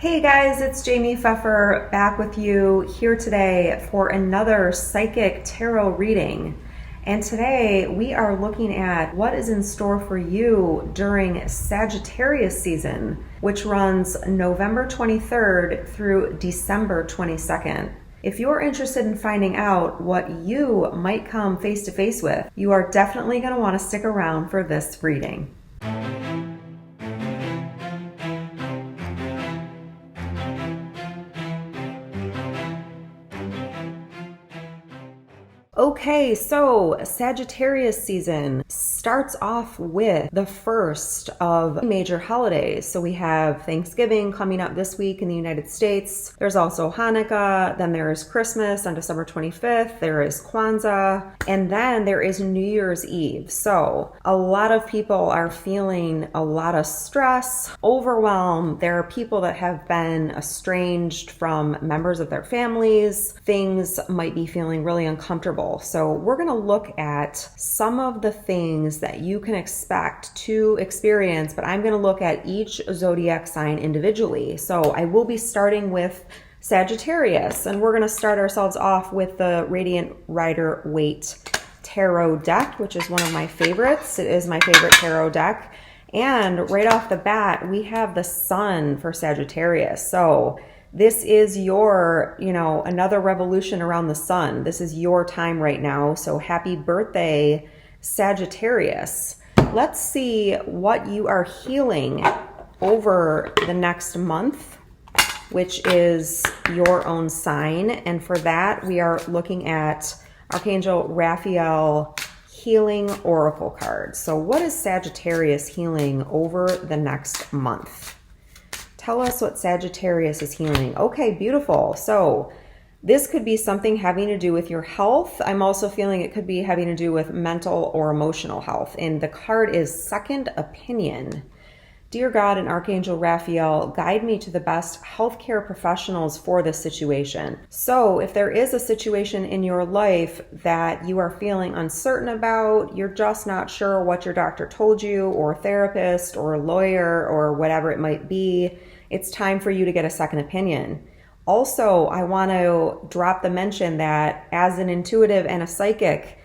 Hey guys, it's Jamie Pfeffer back with you here today for another psychic tarot reading. And today we are looking at what is in store for you during Sagittarius season, which runs November 23rd through December 22nd. If you're interested in finding out what you might come face to face with, you are definitely going to want to stick around for this reading. Okay, so Sagittarius season starts off with the first of major holidays. So we have Thanksgiving coming up this week in the United States. There's also Hanukkah, then there is Christmas on December 25th, there is Kwanzaa, and then there is New Year's Eve. So a lot of people are feeling a lot of stress, overwhelm. There are people that have been estranged from members of their families. Things might be feeling really uncomfortable. So we're going to look at some of the things that you can expect to experience, but I'm going to look at each zodiac sign individually. So I will be starting with Sagittarius, and we're going to start ourselves off with the Radiant Rider-Waite Tarot deck, which is one of my favorites. It is my favorite tarot deck. And right off the bat, we have the Sun for Sagittarius. So this is your, another revolution around the sun. This is your time right now. So happy birthday, Sagittarius. Let's see what you are healing over the next month, which is your own sign. And for that, we are looking at Archangel Raphael Healing Oracle card. So what is Sagittarius healing over the next month? Tell us what Sagittarius is healing. Okay, beautiful. So this could be something having to do with your health. I'm also feeling it could be having to do with mental or emotional health. And the card is Second Opinion. Dear God and Archangel Raphael, guide me to the best healthcare professionals for this situation. So if there is a situation in your life that you are feeling uncertain about, you're just not sure what your doctor told you, or therapist, or lawyer, or whatever it might be, it's time for you to get a second opinion. Also, I want to drop the mention that as an intuitive and a psychic,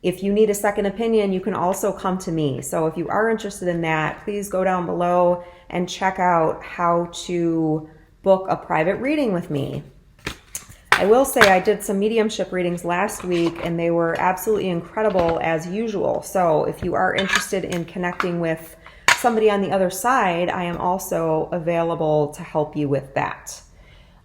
if you need a second opinion, you can also come to me. So if you are interested in that, please go down below and check out how to book a private reading with me. I will say I did some mediumship readings last week and they were absolutely incredible as usual. So if you are interested in connecting with somebody on the other side, I am also available to help you with that.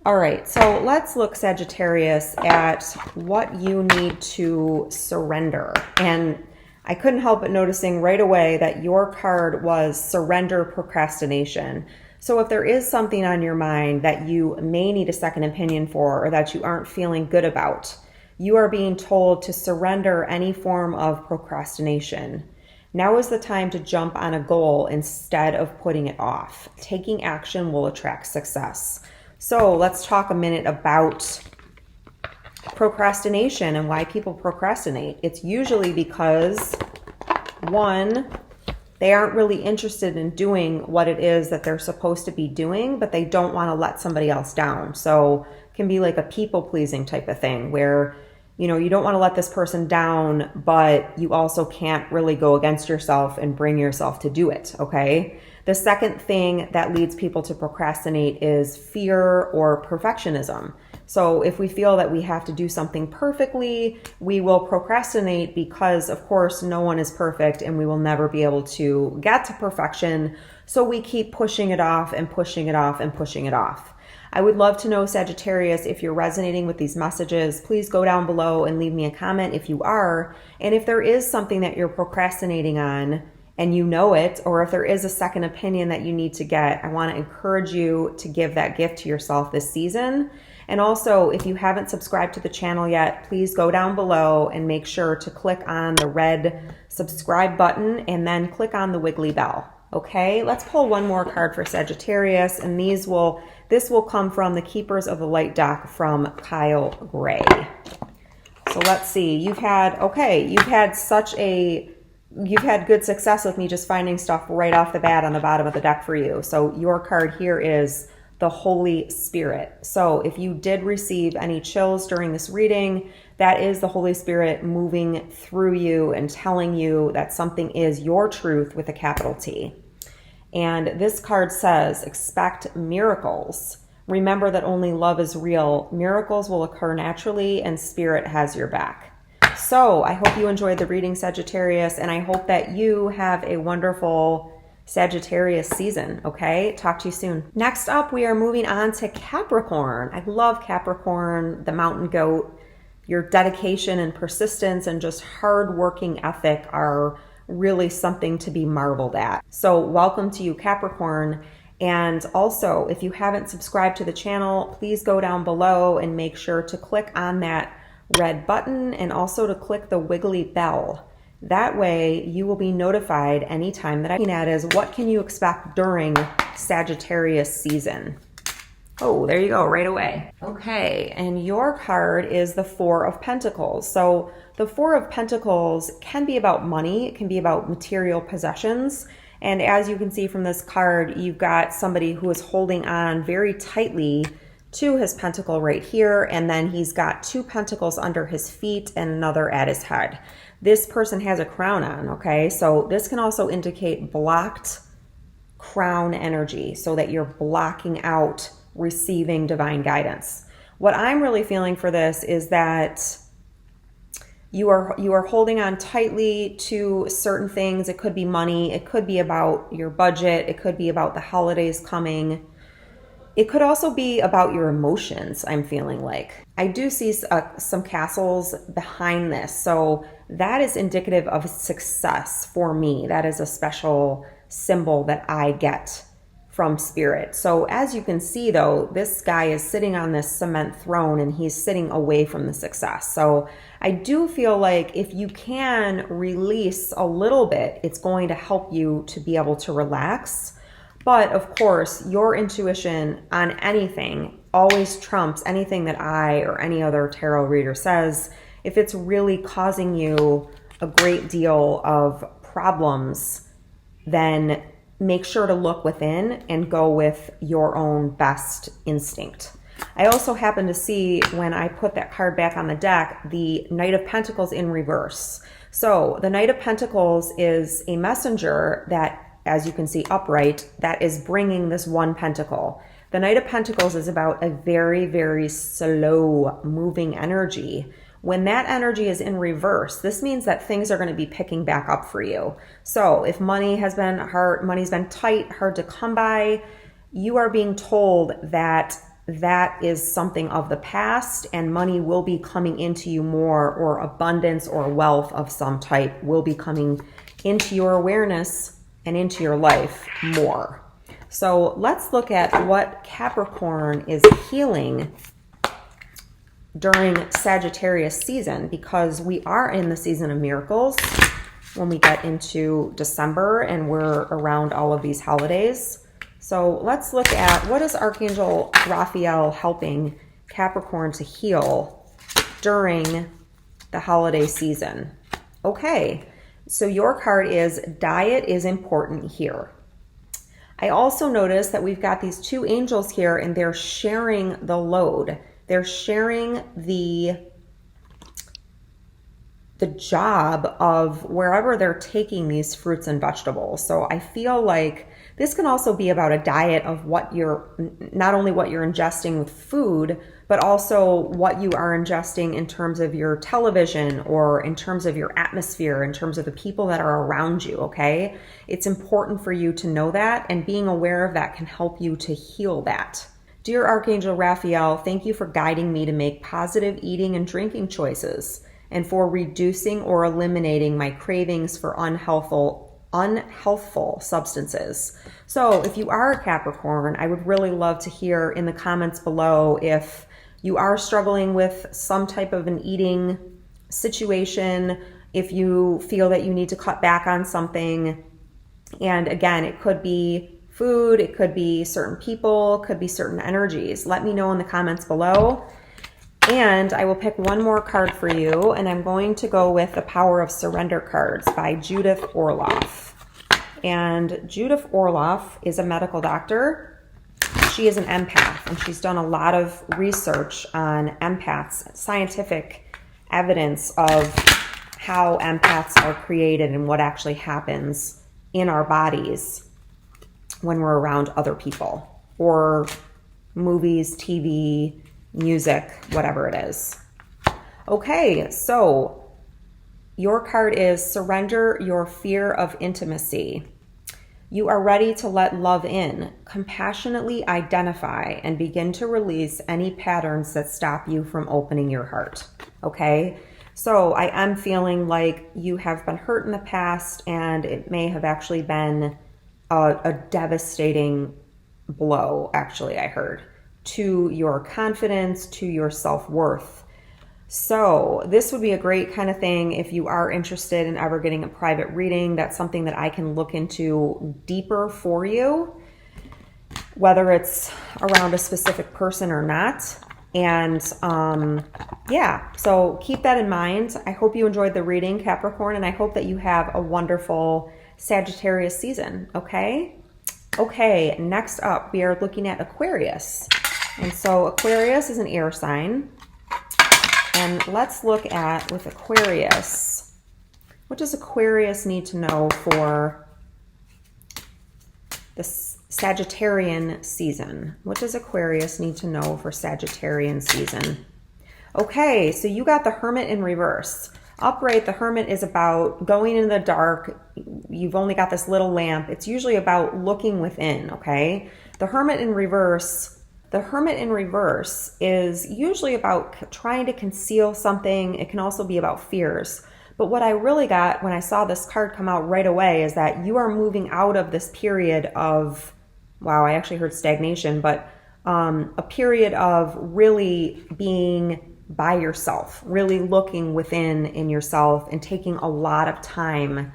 All right, so let's look, Sagittarius, at what you need to surrender. And I couldn't help but noticing right away that your card was Surrender Procrastination. So if there is something on your mind that you may need a second opinion for, or that you aren't feeling good about, you are being told to surrender any form of procrastination. Now is the time to jump on a goal instead of putting it off. Taking action will attract success. So let's talk a minute about procrastination and why people procrastinate. It's usually because, one, they aren't really interested in doing what it is that they're supposed to be doing, but they don't want to let somebody else down. So it can be like a people-pleasing type of thing where, you don't want to let this person down, but you also can't really go against yourself and bring yourself to do it, okay? The second thing that leads people to procrastinate is fear or perfectionism. So if we feel that we have to do something perfectly, we will procrastinate because, of course, no one is perfect and we will never be able to get to perfection. So we keep pushing it off and pushing it off and pushing it off. I would love to know, Sagittarius, if you're resonating with these messages. Please go down below and leave me a comment if you are. And if there is something that you're procrastinating on, and you know it, or if there is a second opinion that you need to get, I want to encourage you to give that gift to yourself this season. And also, if you haven't subscribed to the channel yet, please go down below and make sure to click on the red subscribe button and then click on the wiggly bell. Okay, let's pull one more card for Sagittarius, and this will come from the Keepers of the Light deck from Kyle Gray. So let's see, you've had good success with me just finding stuff right off the bat on the bottom of the deck for you. So your card here is the Holy Spirit. So if you did receive any chills during this reading, that is the Holy Spirit moving through you and telling you that something is your truth with a capital T. And this card says, expect miracles. Remember that only love is real. Miracles will occur naturally and Spirit has your back. So I hope you enjoyed the reading, Sagittarius, and I hope that you have a wonderful Sagittarius season, okay? Talk to you soon. Next up, we are moving on to Capricorn. I love Capricorn, the mountain goat. Your dedication and persistence and just hard-working ethic are really something to be marveled at. So welcome to you, Capricorn. And also, if you haven't subscribed to the channel, please go down below and make sure to click on that red button and also to click the wiggly bell. That way you will be notified anytime that I'm at is what can you expect during Sagittarius season. Oh, there you go, right away. Okay, and your card is the Four of Pentacles. So the Four of Pentacles can be about money, it can be about material possessions. And as you can see from this card, you've got somebody who is holding on very tightly to his pentacle right here, and then he's got two pentacles under his feet and another at his head. This person has a crown on, okay? So this can also indicate blocked crown energy, so that you're blocking out receiving divine guidance. What I'm really feeling for this is that you are holding on tightly to certain things. It could be money, it could be about your budget, it could be about the holidays coming. It could also be about your emotions, I'm feeling like. I do see some castles behind this, so that is indicative of success for me. That is a special symbol that I get from Spirit. So as you can see though, this guy is sitting on this cement throne and he's sitting away from the success. So I do feel like if you can release a little bit, it's going to help you to be able to relax. But of course, your intuition on anything always trumps anything that I or any other tarot reader says. If it's really causing you a great deal of problems, then make sure to look within and go with your own best instinct. I also happen to see, when I put that card back on the deck, the Knight of Pentacles in reverse. So the Knight of Pentacles is a messenger that, as you can see upright, that is bringing this one pentacle. The Knight of Pentacles is about a very, very slow moving energy. When that energy is in reverse, this means that things are going to be picking back up for you. So if money has been hard, money's been tight, hard to come by, you are being told that that is something of the past and money will be coming into you more, or abundance or wealth of some type will be coming into your awareness and into your life more. So let's look at what Capricorn is healing during Sagittarius season, because we are in the season of miracles when we get into December and we're around all of these holidays. So let's look at what is Archangel Raphael helping Capricorn to heal during the holiday season. Okay, so your card is diet is important here. I also noticed that we've got these two angels here and they're sharing the load. They're sharing the job of wherever they're taking these fruits and vegetables. So I feel like this can also be about a diet of what you're, not only what you're ingesting with food, but also what you are ingesting in terms of your television or in terms of your atmosphere, in terms of the people that are around you, okay? It's important for you to know that, and being aware of that can help you to heal that. Dear Archangel Raphael, thank you for guiding me to make positive eating and drinking choices, and for reducing or eliminating my cravings for unhealthful substances. So if you are a Capricorn, I would really love to hear in the comments below if you are struggling with some type of an eating situation, if you feel that you need to cut back on something. And again, it could be food, it could be certain people, it could be certain energies. Let me know in the comments below. And I will pick one more card for you, and I'm going to go with the Power of Surrender cards by Judith Orloff. And Judith Orloff is a medical doctor. she is an empath, and she's done a lot of research on empaths, scientific evidence of how empaths are created and what actually happens in our bodies when we're around other people, or movies, TV, music, whatever it is. Okay, so your card is Surrender Your Fear of Intimacy. You are ready to let love in. Compassionately identify and begin to release any patterns that stop you from opening your heart. Okay? So I am feeling like you have been hurt in the past, and it may have actually been a devastating blow, actually, I heard, to your confidence, to your self-worth. So this would be a great kind of thing if you are interested in ever getting a private reading. That's something that I can look into deeper for you, whether it's around a specific person or not. And yeah, so keep that in mind. I hope you enjoyed the reading, Capricorn, and I hope that you have a wonderful Sagittarius season, okay? Okay, next up, we are looking at Aquarius. And so Aquarius is an air sign. And let's look at, with Aquarius, what does Aquarius need to know for the Sagittarian season? What does Aquarius need to know for Sagittarian season? Okay, so you got the Hermit in reverse. Upright, the Hermit is about going in the dark. You've only got this little lamp. It's usually about looking within, okay? The Hermit in reverse is usually about trying to conceal something. It can also be about fears. But what I really got when I saw this card come out right away is that you are moving out of this period of, wow, I actually heard stagnation, but a period of really being by yourself, really looking within in yourself and taking a lot of time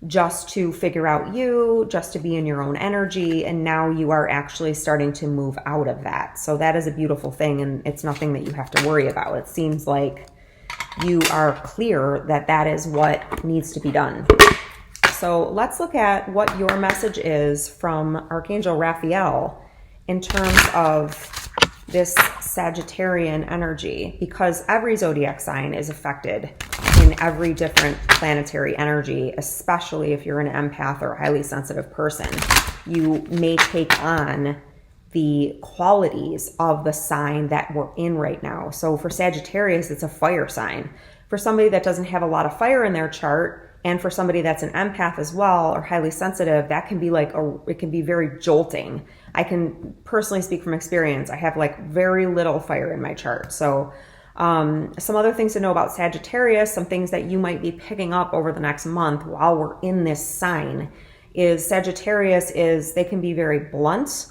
just to figure out you, just to be in your own energy. And now you are actually starting to move out of that. So that is a beautiful thing, and it's nothing that you have to worry about. It seems like you are clear that that is what needs to be done. So let's look at what your message is from Archangel Raphael in terms of this Sagittarian energy, because every zodiac sign is affected in every different planetary energy, especially if you're an empath or a highly sensitive person. You may take on the qualities of the sign that we're in right now. So for Sagittarius, it's a fire sign. For somebody that doesn't have a lot of fire in their chart, and for somebody that's an empath as well or highly sensitive, that can be like it can be very jolting. I can personally speak from experience. I have like very little fire in my chart. So some other things to know about Sagittarius, some things that you might be picking up over the next month while we're in this sign, is Sagittarius they can be very blunt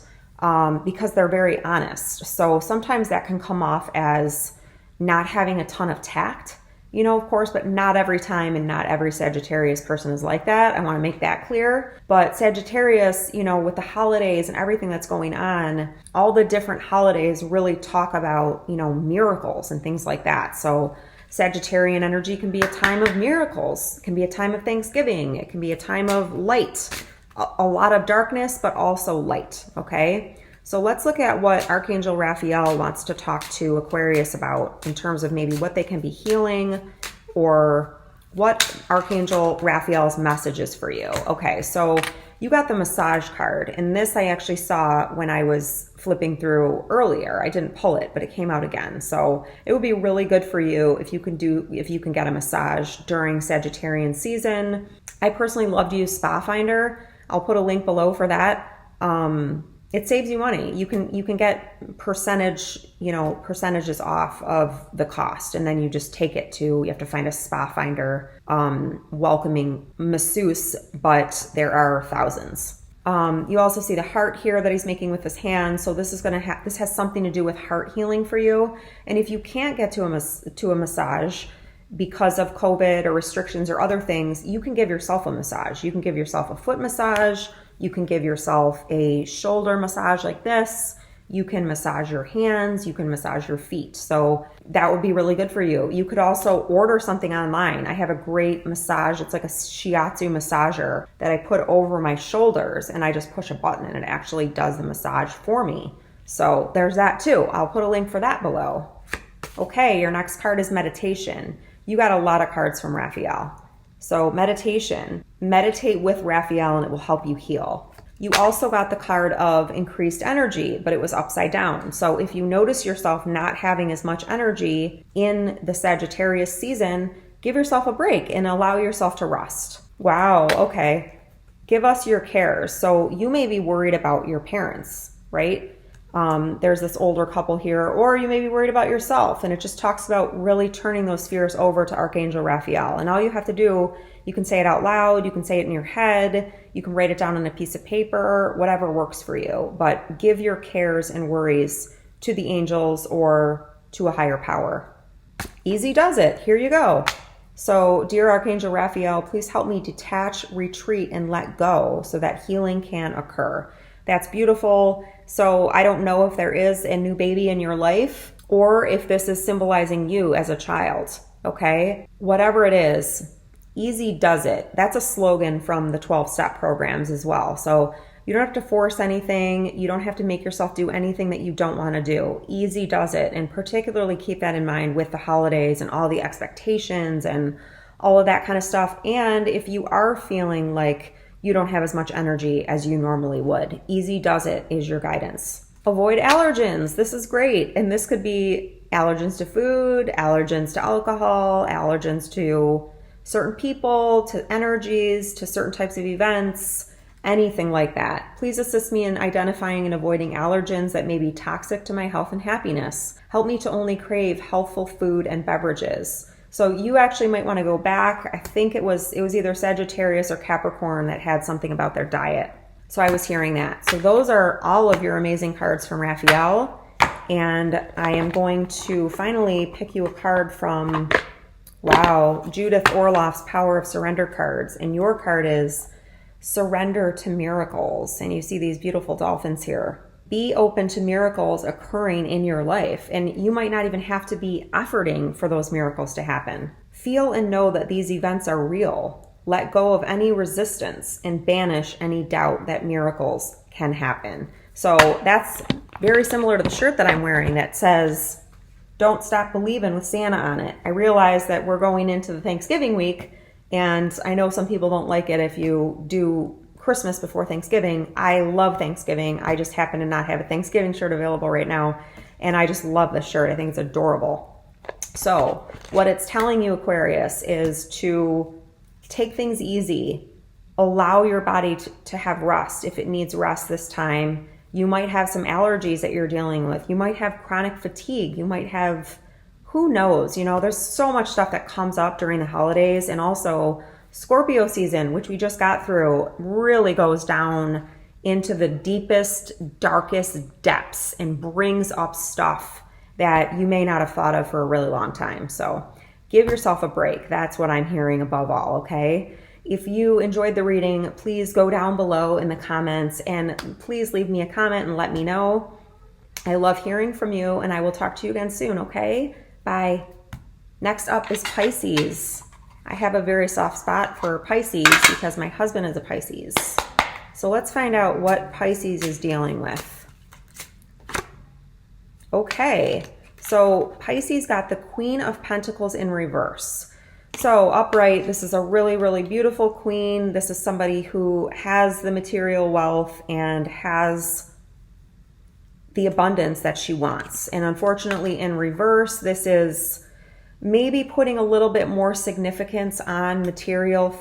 because they're very honest. So sometimes that can come off as not having a ton of tact, you know, of course, but not every time and not every Sagittarius person is like that. I want to make that clear. But Sagittarius, you know, with the holidays and everything that's going on, all the different holidays really talk about, you know, miracles and things like that. So Sagittarian energy can be a time of miracles. It can be a time of Thanksgiving. It can be a time of light, a lot of darkness, but also light, okay? So let's look at what Archangel Raphael wants to talk to Aquarius about in terms of maybe what they can be healing or what Archangel Raphael's message is for you. Okay, so you got the massage card, and this I actually saw when I was flipping through earlier. I didn't pull it, but it came out again. So it would be really good for you if you can get a massage during Sagittarian season. I personally love to use Spa Finder. I'll put a link below for that. It saves you money. You can get percentages off of the cost, and then you just take it to, you have to find a Spa Finder welcoming masseuse, but there are thousands. You also see the heart here that he's making with his hand. So this is this has something to do with heart healing for you. And if you can't get to a massage because of COVID or restrictions or other things, you can give yourself a massage. You can give yourself a foot massage. You can give yourself a shoulder massage like this. You can massage your hands. You can massage your feet. So that would be really good for you. You could also order something online. I have a great massage. It's like a Shiatsu Massager that I put over my shoulders, and I just push a button and it actually does the massage for me. So there's that too. I'll put a link for that below. Okay, your next card is meditation. You got a lot of cards from Raphael. So meditation, meditate with Raphael and it will help you heal. You also got the card of increased energy, but it was upside down. So if you notice yourself not having as much energy in the Sagittarius season, give yourself a break and allow yourself to rest. Wow, okay. Give us your cares. So you may be worried about your parents, right? There's this older couple here, or you may be worried about yourself. And it just talks about really turning those fears over to Archangel Raphael. And all you have to do, you can say it out loud, you can say it in your head, you can write it down on a piece of paper, whatever works for you. But give your cares and worries to the angels or to a higher power. Easy does it. Here you go. So, dear Archangel Raphael, please help me detach, retreat, and let go so that healing can occur. That's beautiful. So I don't know if there is a new baby in your life or if this is symbolizing you as a child, okay? Whatever it is, easy does it. That's a slogan from the 12-step programs as well. So you don't have to force anything. You don't have to make yourself do anything that you don't want to do. Easy does it. And particularly keep that in mind with the holidays and all the expectations and all of that kind of stuff. And if you are feeling like you don't have as much energy as you normally would, easy does it is your guidance. Avoid allergens. This is great. And this could be allergens to food, allergens to alcohol, allergens to certain people, to energies, to certain types of events, anything like that. Please assist me in identifying and avoiding allergens that may be toxic to my health and happiness. Help me to only crave healthful food and beverages. So you actually might want to go back. I think it was either Sagittarius or Capricorn that had something about their diet. So I was hearing that. So those are all of your amazing cards from Raphael. And I am going to finally pick you a card from, wow, Judith Orloff's Power of Surrender cards. And your card is Surrender to Miracles. And you see these beautiful dolphins here. Be open to miracles occurring in your life. And you might not even have to be efforting for those miracles to happen. Feel and know that these events are real. Let go of any resistance and banish any doubt that miracles can happen. So that's very similar to the shirt that I'm wearing that says, "Don't stop believing" with Santa on it. I realize that we're going into the Thanksgiving week, and I know some people don't like it if you do Christmas before Thanksgiving. I love Thanksgiving. I just happen to not have a Thanksgiving shirt available right now, and I just love this shirt. I think it's adorable. So what it's telling you, Aquarius, is to take things easy. Allow your body to have rest if it needs rest this time. You might have some allergies that you're dealing with. You might have chronic fatigue. You might have, who knows, there's so much stuff that comes up during the holidays. And also Scorpio season, which we just got through, really goes down into the deepest, darkest depths and brings up stuff that you may not have thought of for a really long time. So give yourself a break. That's what I'm hearing above all, okay? If you enjoyed the reading, please go down below in the comments and please leave me a comment and let me know. I love hearing from you, and I will talk to you again soon, okay? Bye. Next up is Pisces. I have a very soft spot for Pisces because my husband is a Pisces. So let's find out what Pisces is dealing with. Okay. So Pisces got the Queen of Pentacles in reverse. So upright, this is a really, really beautiful queen. This is somebody who has the material wealth and has the abundance that she wants. And unfortunately, in reverse, this is maybe putting a little bit more significance on material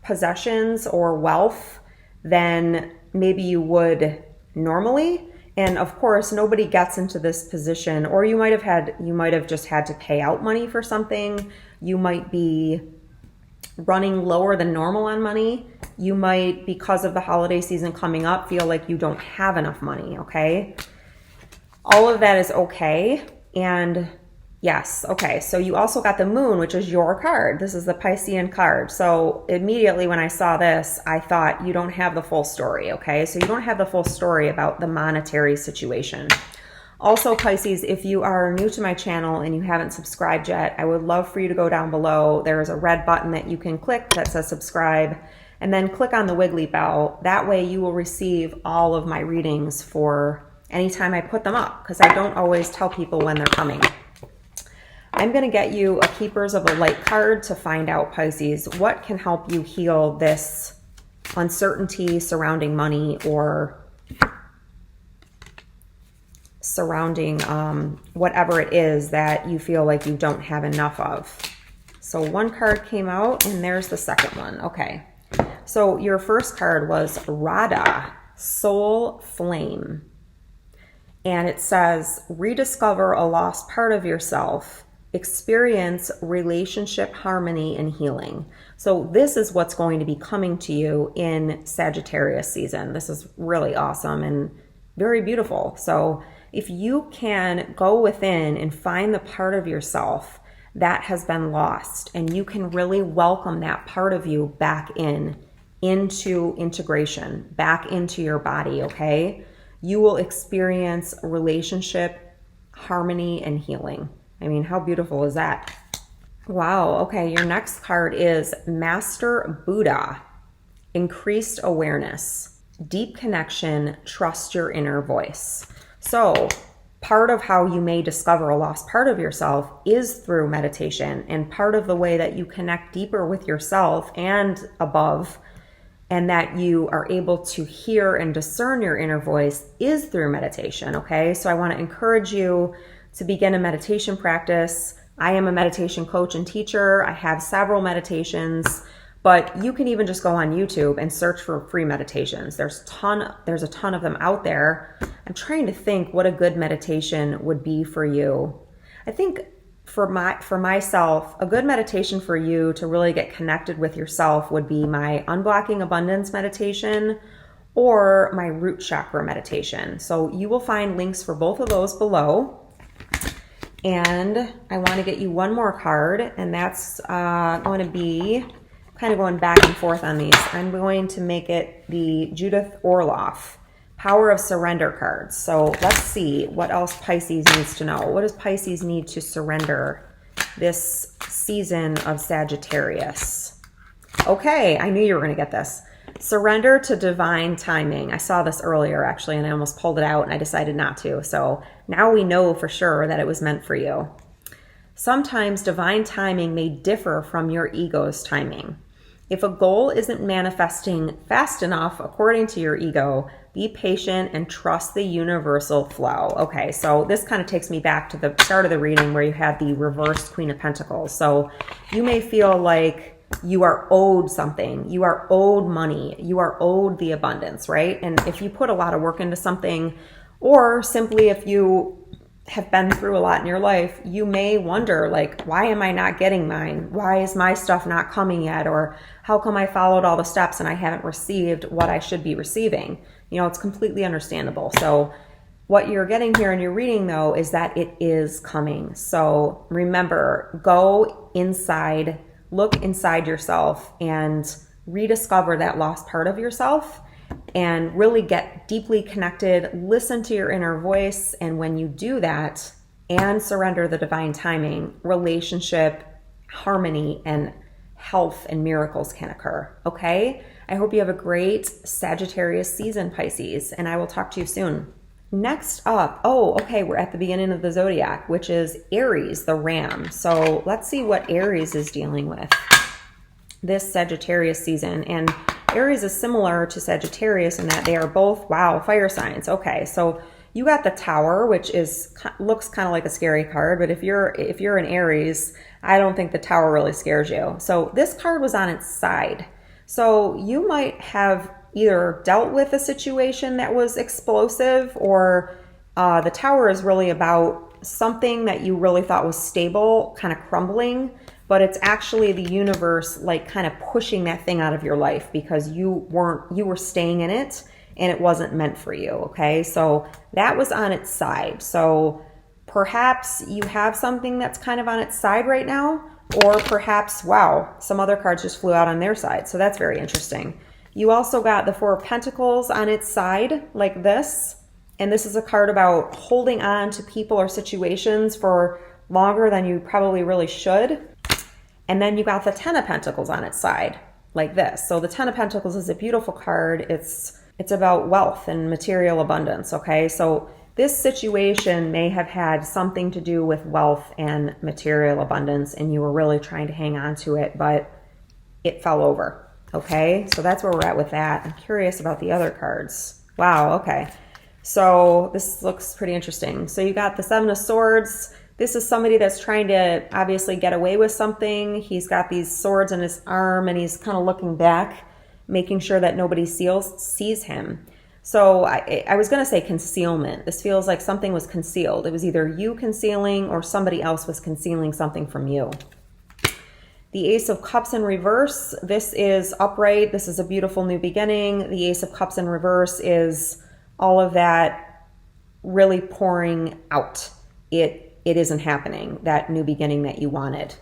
possessions or wealth than maybe you would normally. And of course, nobody gets into this position, or you might have just had to pay out money for something. You might be running lower than normal on money. You might, because of the holiday season coming up, feel like you don't have enough money, okay? All of that is okay. And yes, okay, so you also got the Moon, which is your card. This is the Piscean card. So immediately when I saw this, I thought you don't have the full story, okay? So you don't have the full story about the monetary situation. Also, Pisces, if you are new to my channel and you haven't subscribed yet, I would love for you to go down below. There is a red button that you can click that says subscribe, and then click on the wiggly bell. That way you will receive all of my readings for anytime I put them up, because I don't always tell people when they're coming. I'm going to get you a Keepers of the Light card to find out, Pisces, what can help you heal this uncertainty surrounding money or surrounding whatever it is that you feel like you don't have enough of. So one card came out and there's the second one. Okay. So your first card was Radha, Soul Flame. And it says, rediscover a lost part of yourself. Experience relationship harmony and healing. So this is what's going to be coming to you in Sagittarius season. This is really awesome and very beautiful. So if you can go within and find the part of yourself that has been lost, and you can really welcome that part of you back into integration, back into your body, okay? You will experience relationship harmony and healing. I mean, how beautiful is that? Wow. Okay. Your next card is Master Buddha. Increased awareness, deep connection, trust your inner voice. So part of how you may discover a lost part of yourself is through meditation. And part of the way that you connect deeper with yourself and above, and that you are able to hear and discern your inner voice, is through meditation. Okay. So I want to encourage you to begin a meditation practice. I am a meditation coach and teacher. I have several meditations, but you can even just go on YouTube and search for free meditations. There's a ton of them out there. I'm trying to think what a good meditation would be for you. I think for myself, a good meditation for you to really get connected with yourself would be my Unblocking Abundance meditation or my root chakra meditation. So you will find links for both of those below. And I want to get you one more card, and that's going to be kind of going back and forth on these. I'm going to make it the Judith Orloff Power of Surrender cards. So let's see what else Pisces needs to know. What does Pisces need to surrender this season of Sagittarius? Okay, I knew you were going to get this. Surrender to divine timing. I saw this earlier actually, and I almost pulled it out and I decided not to. So now we know for sure that it was meant for you. Sometimes divine timing may differ from your ego's timing. If a goal isn't manifesting fast enough according to your ego, be patient and trust the universal flow. Okay, so this kind of takes me back to the start of the reading where you had the reversed Queen of Pentacles. So you may feel like you are owed something, you are owed money, you are owed the abundance, right? And if you put a lot of work into something, or simply if you have been through a lot in your life, you may wonder like, why am I not getting mine? Why is my stuff not coming yet? Or how come I followed all the steps and I haven't received what I should be receiving? You know, it's completely understandable. So what you're getting here in your reading though, is that it is coming. So remember, go inside, look inside yourself and rediscover that lost part of yourself and really get deeply connected. Listen to your inner voice. And when you do that and surrender the divine timing, relationship, harmony, and health and miracles can occur. Okay? I hope you have a great Sagittarius season, Pisces, and I will talk to you soon. Next up, we're at the beginning of the zodiac, which is Aries, the ram. So let's see what Aries is dealing with this Sagittarius season. And Aries is similar to Sagittarius in that they are both, fire signs. Okay, so you got the Tower, which looks kind of like a scary card, but if you're an Aries, I don't think the Tower really scares you. So this card was on its side. So you might have either dealt with a situation that was explosive, or the Tower is really about something that you really thought was stable, kind of crumbling, but it's actually the universe like kind of pushing that thing out of your life because you were staying in it and it wasn't meant for you. Okay. So that was on its side. So perhaps you have something that's kind of on its side right now, or perhaps, some other cards just flew out on their side. So that's very interesting. You also got the Four of Pentacles on its side like this. And this is a card about holding on to people or situations for longer than you probably really should. And then you got the Ten of Pentacles on its side like this. So the Ten of Pentacles is a beautiful card. It's about wealth and material abundance. Okay. So this situation may have had something to do with wealth and material abundance, and you were really trying to hang on to it, but it fell over. Okay, so that's where we're at with that. I'm curious about the other cards. Wow, okay. So this looks pretty interesting. So you got the Seven of Swords. This is somebody that's trying to obviously get away with something. He's got these swords in his arm, and he's kind of looking back, making sure that nobody sees him. So I was going to say concealment. This feels like something was concealed. It was either you concealing or somebody else was concealing something from you. The Ace of Cups in reverse. This is upright. This is a beautiful new beginning. The Ace of Cups in reverse is all of that really pouring out. It isn't happening, that new beginning that you wanted.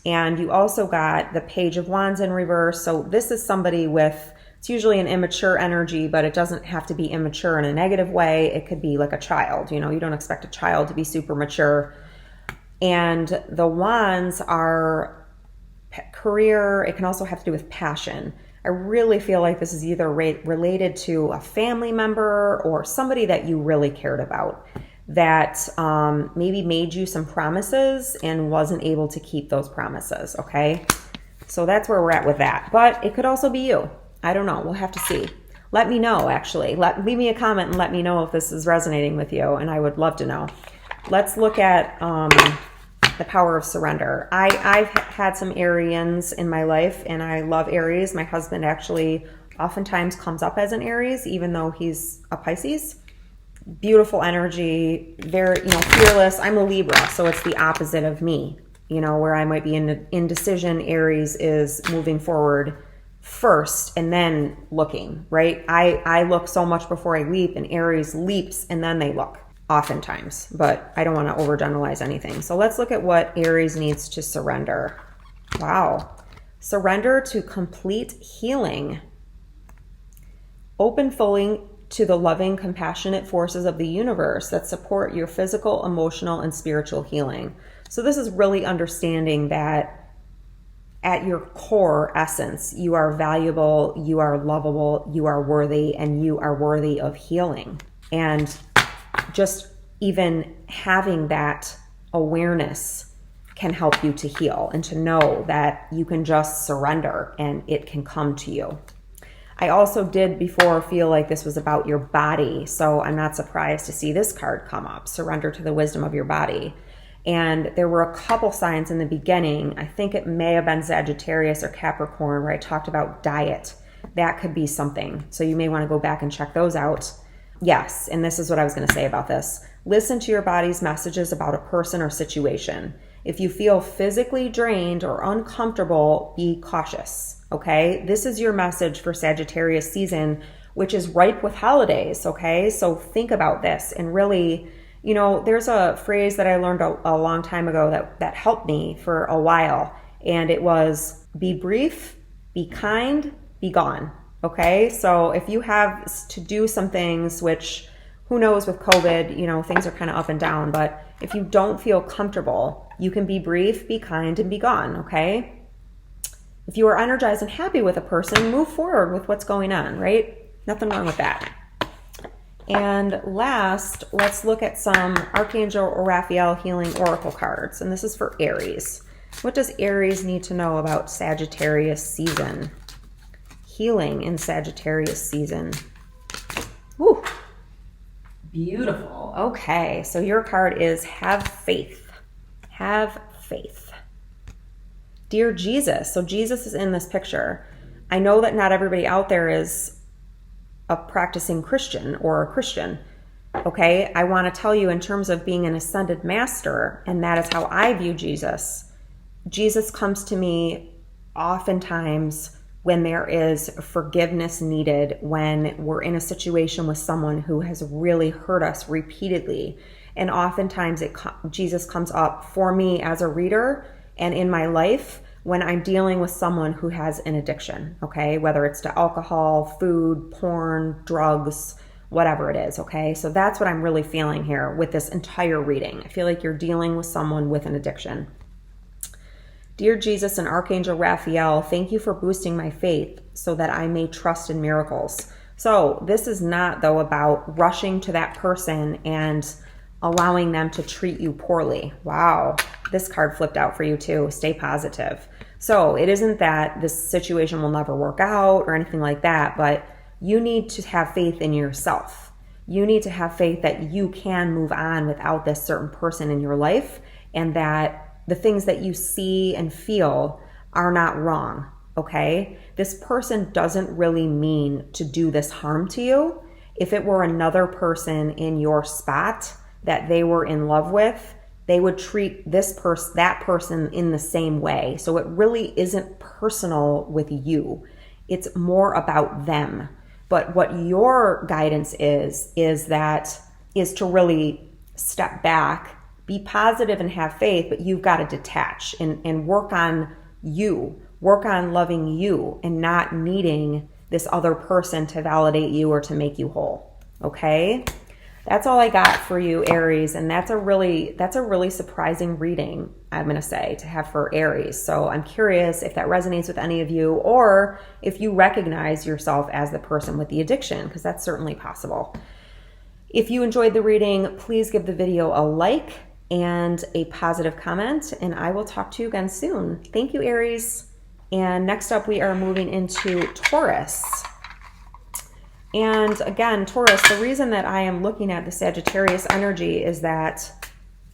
And you also got the Page of Wands in reverse. So this is somebody with, it's usually an immature energy, but it doesn't have to be immature in a negative way. It could be like a child. You know, you don't expect a child to be super mature. And the wands are career. It can also have to do with passion. I really feel like this is either related to a family member or somebody that you really cared about, that maybe made you some promises and wasn't able to keep those promises, okay? So that's where we're at with that. But it could also be you. I don't know. We'll have to see. Let me know, actually. Leave me a comment and let me know if this is resonating with you, and I would love to know. Let's look at the power of surrender. I've had some Arians in my life, and I love Aries. My husband actually oftentimes comes up as an Aries, even though he's a Pisces. Beautiful energy, very, fearless. I'm a Libra, so it's the opposite of me. Where I might be in indecision, Aries is moving forward first and then looking, right? I look so much before I leap, and Aries leaps and then they look oftentimes, but I don't want to overgeneralize anything. So let's look at what Aries needs to surrender. Wow. Surrender to complete healing. Open fully to the loving, compassionate forces of the universe that support your physical, emotional, and spiritual healing. So this is really understanding that at your core essence, you are valuable, you are lovable, you are worthy, and you are worthy of healing. And just even having that awareness can help you to heal and to know that you can just surrender and it can come to you. I also did before feel like this was about your body, so I'm not surprised to see this card come up, surrender to the wisdom of your body. And there were a couple signs in the beginning. I think it may have been Sagittarius or Capricorn where I talked about diet. That could be something. So you may want to go back and check those out. Yes, and this is what I was going to say about this. Listen to your body's messages about a person or situation. If you feel physically drained or uncomfortable, be cautious, okay? This is your message for Sagittarius season, which is ripe with holidays, okay? So think about this and really, there's a phrase that I learned a long time ago that helped me for a while, and it was be brief, be kind, be gone. Okay, so if you have to do some things, which who knows with COVID, things are kind of up and down, but if you don't feel comfortable, you can be brief, be kind, and be gone, okay? If you are energized and happy with a person, move forward with what's going on, right? Nothing wrong with that. And last, let's look at some Archangel Raphael Healing Oracle cards, and this is for Aries. What does Aries need to know about Sagittarius season? Healing in Sagittarius season. Woo. Beautiful. Okay, so your card is have faith. Have faith. Dear Jesus. So Jesus is in this picture. I know that not everybody out there is a practicing Christian or a Christian. Okay, I want to tell you in terms of being an ascended master, and that is how I view Jesus. Jesus comes to me oftentimes when there is forgiveness needed, when we're in a situation with someone who has really hurt us repeatedly. And oftentimes Jesus comes up for me as a reader and in my life when I'm dealing with someone who has an addiction, okay? Whether it's to alcohol, food, porn, drugs, whatever it is, okay? So that's what I'm really feeling here with this entire reading. I feel like you're dealing with someone with an addiction. Dear Jesus and Archangel Raphael, thank you for boosting my faith so that I may trust in miracles. So this is not, though, about rushing to that person and allowing them to treat you poorly. Wow, this card flipped out for you too. Stay positive. So it isn't that this situation will never work out or anything like that, but you need to have faith in yourself. You need to have faith that you can move on without this certain person in your life, and that the things that you see and feel are not wrong, okay? This person doesn't really mean to do this harm to you. If it were another person in your spot that they were in love with, they would treat that person in the same way. So it really isn't personal with you. It's more about them. But what your guidance is to really step back, be positive and have faith, but you've got to detach and work on you, work on loving you and not needing this other person to validate you or to make you whole. Okay? That's all I got for you, Aries, and that's a really surprising reading, I'm going to say, to have for Aries. So I'm curious if that resonates with any of you, or if you recognize yourself as the person with the addiction, because that's certainly possible. If you enjoyed the reading, please give the video a like and a positive comment, and I will talk to you again soon. Thank you, Aries. And next up, we are moving into Taurus. And again, Taurus, the reason that I am looking at the Sagittarius energy is that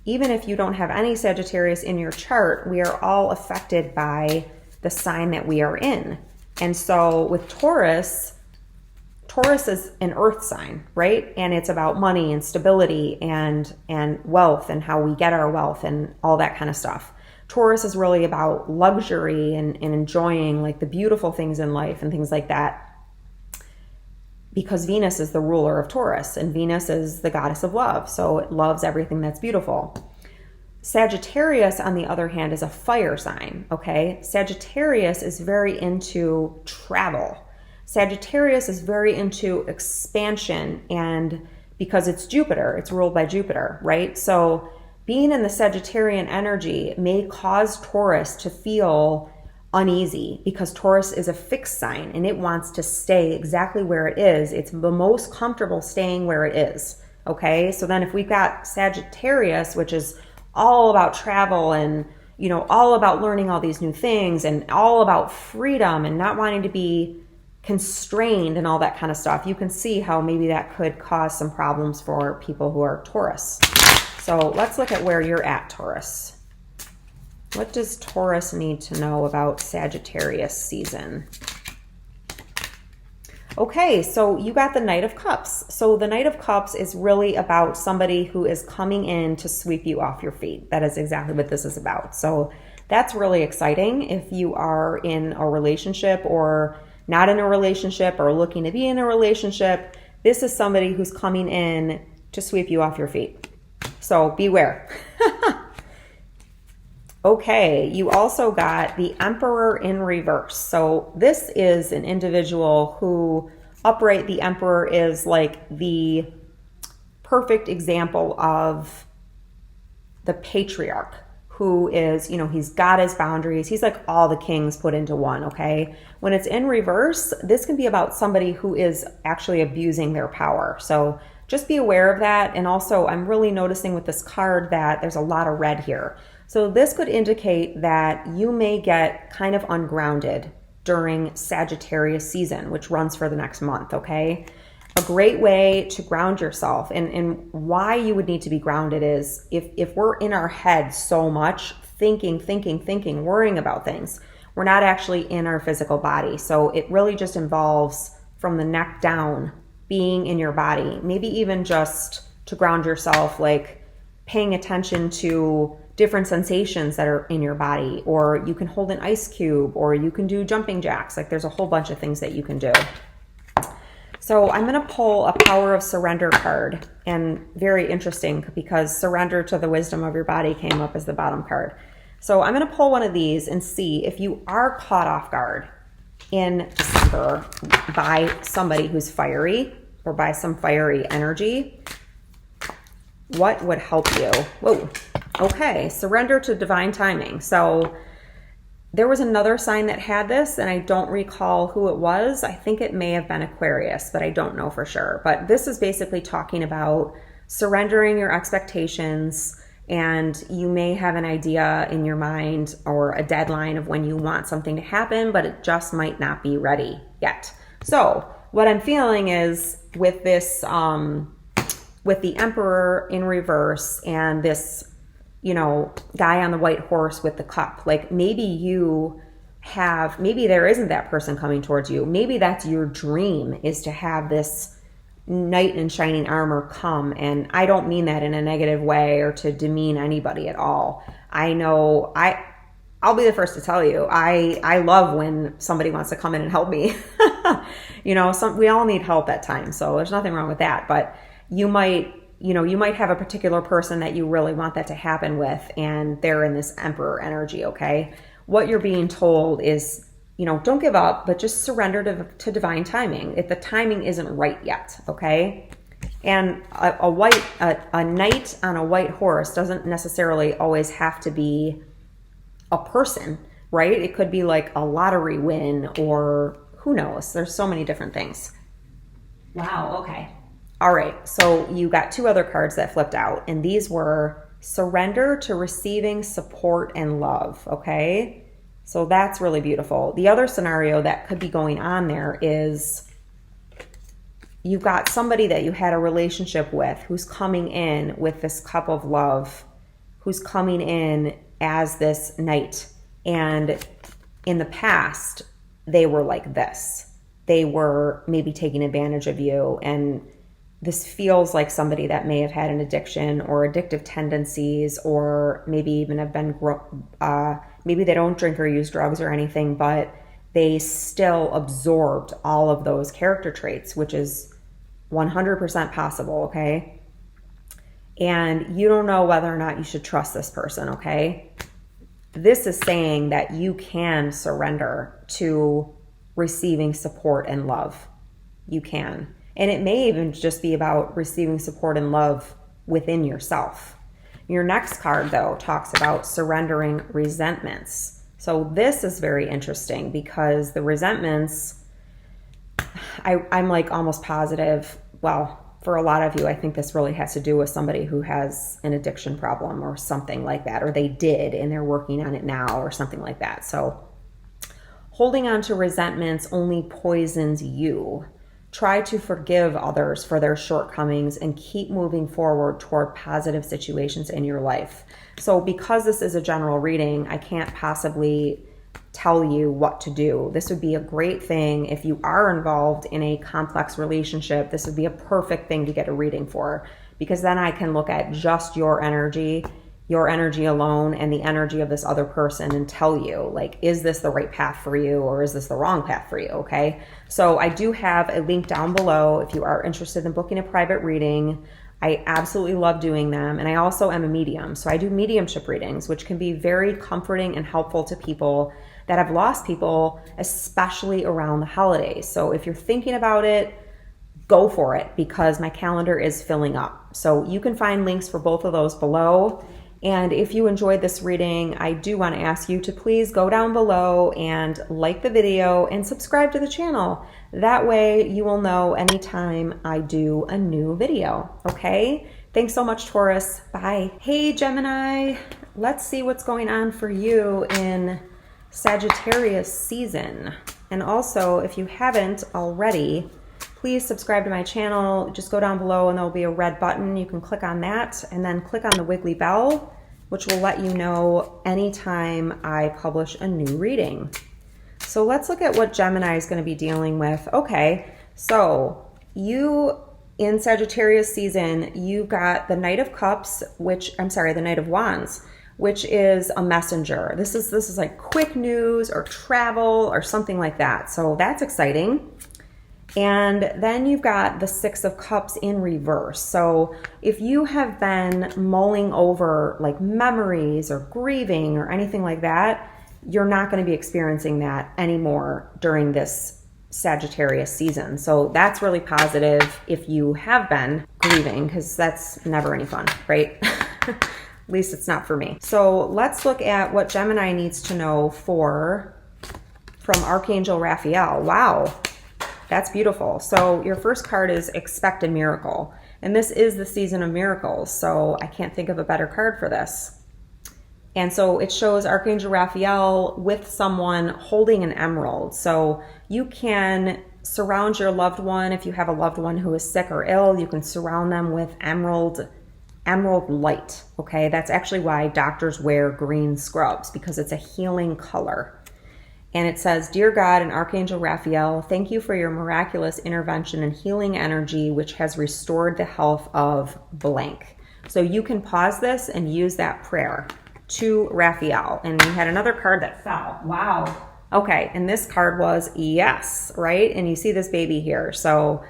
even if you don't have any Sagittarius in your chart, we are all affected by the sign that we are in. And so with Taurus is an earth sign, right? And it's about money and stability and wealth and how we get our wealth and all that kind of stuff. Taurus is really about luxury and enjoying like the beautiful things in life and things like that, because Venus is the ruler of Taurus, and Venus is the goddess of love. So it loves everything that's beautiful. Sagittarius, on the other hand, is a fire sign, okay? Sagittarius is very into travel. Sagittarius is very into expansion, and because it's Jupiter, it's ruled by Jupiter, right? So being in the Sagittarian energy may cause Taurus to feel uneasy, because Taurus is a fixed sign and it wants to stay exactly where it is. It's the most comfortable staying where it is, okay? So then if we've got Sagittarius, which is all about travel and, you know, all about learning all these new things and all about freedom and not wanting to be constrained and all that kind of stuff, you can see how maybe that could cause some problems for people who are Taurus. So let's look at where you're at, Taurus. What does Taurus need to know about Sagittarius season? Okay, so you got the Knight of Cups. So the Knight of Cups is really about somebody who is coming in to sweep you off your feet. That is exactly what this is about. So that's really exciting if you are in a relationship or not in a relationship or looking to be in a relationship. This is somebody who's coming in to sweep you off your feet. So beware. Okay, you also got the Emperor in reverse. So this is an individual who, upright, the Emperor is like the perfect example of the patriarch who is, you know, he's got his boundaries. He's like all the kings put into one, okay? When it's in reverse, this can be about somebody who is actually abusing their power. So just be aware of that. And also, I'm really noticing with this card that there's a lot of red here. So this could indicate that you may get kind of ungrounded during Sagittarius season, which runs for the next month, okay? A great way to ground yourself, and why you would need to be grounded is if we're in our head so much, thinking, worrying about things, we're not actually in our physical body. So it really just involves from the neck down, being in your body, maybe even just to ground yourself, like paying attention to different sensations that are in your body, or you can hold an ice cube, or you can do jumping jacks. Like there's a whole bunch of things that you can do. So I'm going to pull a Power of Surrender card, and very interesting because surrender to the wisdom of your body came up as the bottom card. So I'm going to pull one of these and see if you are caught off guard in December by somebody who's fiery or by some fiery energy. What would help you? Whoa. Okay, surrender to divine timing. So There was another sign that had this, and I don't recall who it was. I think it may have been Aquarius, but I don't know for sure. But this is basically talking about surrendering your expectations, and you may have an idea in your mind or a deadline of when you want something to happen, but it just might not be ready yet. So what I'm feeling is with this, with the Emperor in reverse and this, you know, guy on the white horse with the cup, like maybe there isn't that person coming towards you. Maybe that's your dream, is to have this knight in shining armor come. And I don't mean that in a negative way or to demean anybody at all. I know I'll be the first to tell you, I love when somebody wants to come in and help me. You know, we all need help at times, so there's nothing wrong with that. But you might have a particular person that you really want that to happen with, and they're in this Emperor energy, okay? What you're being told is, you know, don't give up, but just surrender to divine timing. If the timing isn't right yet, okay? And a knight on a white horse doesn't necessarily always have to be a person, right? It could be like a lottery win, or who knows? There's so many different things. Wow, okay. All right, so you got two other cards that flipped out, and these were surrender to receiving support and love, okay? So that's really beautiful. The other scenario that could be going on there is you've got somebody that you had a relationship with who's coming in with this cup of love, who's coming in as this knight. And in the past, they were like this. They were maybe taking advantage of you. And this feels like somebody that may have had an addiction or addictive tendencies, or maybe even have been, maybe they don't drink or use drugs or anything, but they still absorbed all of those character traits, which is 100% possible, okay? And you don't know whether or not you should trust this person, okay? This is saying that you can surrender to receiving support and love. You can. And it may even just be about receiving support and love within yourself. Your next card, though, talks about surrendering resentments. So this is very interesting because the resentments, I'm like almost positive, well, for a lot of you, I think this really has to do with somebody who has an addiction problem or something like that, or they did and they're working on it now or something like that. So holding on to resentments only poisons you. Try to forgive others for their shortcomings and keep moving forward toward positive situations in your life. So because this is a general reading, I can't possibly tell you what to do. This would be a great thing if you are involved in a complex relationship. This would be a perfect thing to get a reading for, because then I can look at just your energy alone and the energy of this other person and tell you, like, is this the right path for you or is this the wrong path for you, okay? So I do have a link down below if you are interested in booking a private reading. I absolutely love doing them. And I also am a medium. So I do mediumship readings, which can be very comforting and helpful to people that have lost people, especially around the holidays. So if you're thinking about it, go for it, because my calendar is filling up. So you can find links for both of those below. And if you enjoyed this reading, I do want to ask you to please go down below and like the video and subscribe to the channel. That way you will know anytime I do a new video, okay? Thanks so much, Taurus. Bye. Hey, Gemini. Let's see what's going on for you in Sagittarius season. And also, if you haven't already, please subscribe to my channel. Just go down below and there'll be a red button. You can click on that and then click on the wiggly bell, which will let you know anytime I publish a new reading. So let's look at what Gemini is going to be dealing with. Okay, so you in Sagittarius season, you got the Knight of Cups, the Knight of Wands, which is a messenger. This is like quick news or travel or something like that. So that's exciting. And then you've got the Six of Cups in reverse. So if you have been mulling over like memories or grieving or anything like that, you're not going to be experiencing that anymore during this Sagittarius season. So that's really positive if you have been grieving, because that's never any fun, right? At least it's not for me. So let's look at what Gemini needs to know from Archangel Raphael. Wow, that's beautiful. So your first card is Expect a Miracle. And this is the season of miracles. So I can't think of a better card for this. And so it shows Archangel Raphael with someone holding an emerald. So you can surround your loved one. If you have a loved one who is sick or ill, you can surround them with emerald light. Okay, that's actually why doctors wear green scrubs, because it's a healing color. And it says, Dear God and Archangel Raphael, thank you for your miraculous intervention and healing energy, which has restored the health of blank. So you can pause this and use that prayer to Raphael. And we had another card that fell. Wow. Okay, and this card was yes, right? And you see this baby here. So,